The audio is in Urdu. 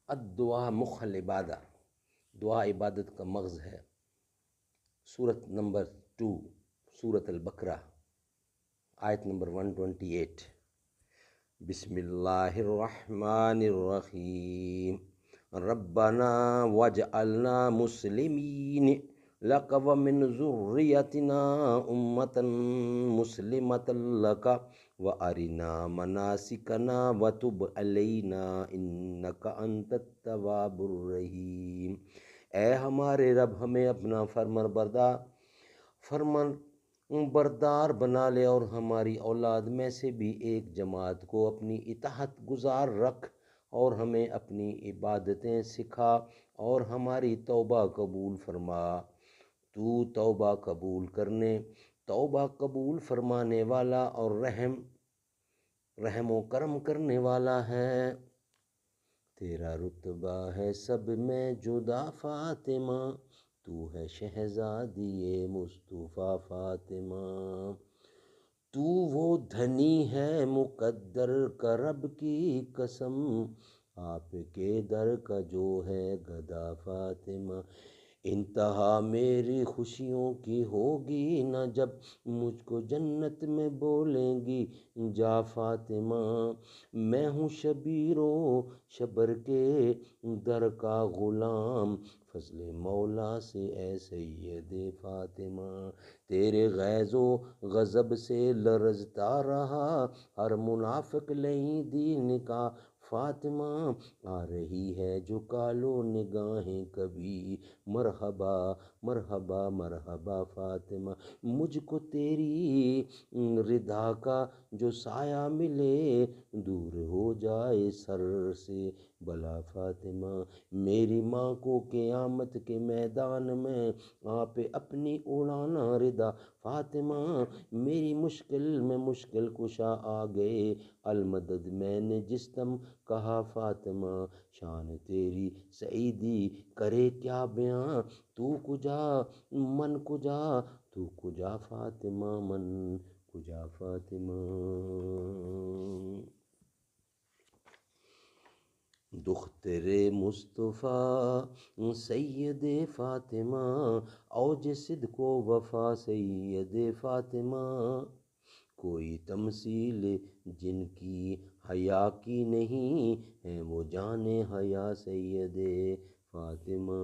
الدعا مخ العبادہ، دعا عبادت کا مغز ہے۔ سورت نمبر 2 سورت البقرہ، آیت نمبر 128۔ بسم اللہ الرحمن الرحیم، ربنا واجعلنا مسلمین لک ومن ذریتنا امة مسلمة لک وارنا مناسکنا وتب علینا انک انت التواب الرحیم۔ اے ہمارے رب، ہمیں اپنا فرمان بردار بنا لے اور ہماری اولاد میں سے بھی ایک جماعت کو اپنی اطاعت گزار رکھ، اور ہمیں اپنی عبادتیں سکھا اور ہماری توبہ قبول فرما۔ تو توبہ قبول فرمانے والا اور رحم و کرم کرنے والا ہے۔ تیرا رتبہ ہے سب میں جدا فاطمہ، تو ہے شہزادی مصطفیٰ فاطمہ۔ تو وہ دھنی ہے مقدر کا رب کی قسم، آپ کے در کا جو ہے گدا فاطمہ۔ انتہا میری خوشیوں کی ہوگی نہ جب مجھ کو جنت میں بولیں گی جا فاطمہ۔ میں ہوں شبیر و شبر کے در کا غلام، فضل مولا سے اے سید فاطمہ۔ تیرے غیظ و غضب سے لرزتا رہا ہر منافق لئیں دین کا فاطمہ۔ آ رہی ہے جھکالو نگاہیں کبھی، مرحبا مرحبا مرحبا فاطمہ۔ مجھ کو تیری رضا کا جو سایہ ملے، دور ہو جائے سر سے بلا فاطمہ۔ میری ماں کو قیامت کے میدان میں آپ اپنی اڑانا رضا فاطمہ۔ میری مشکل میں مشکل کشا آ گئے المدد، میں نے جس دم کہا فاطمہ۔ شان تیری سعیدی کرے کیا بیاں، تو کجا من کجا، تو کجا فاطمہ من کجا فاطمہ۔ دختر مصطفیٰ سید فاطمہ، اوج صدق و وفا سید فاطمہ۔ کوئی تمثیل جن کی حیا کی نہیں ہے، وہ جان حیا سید فاطمہ۔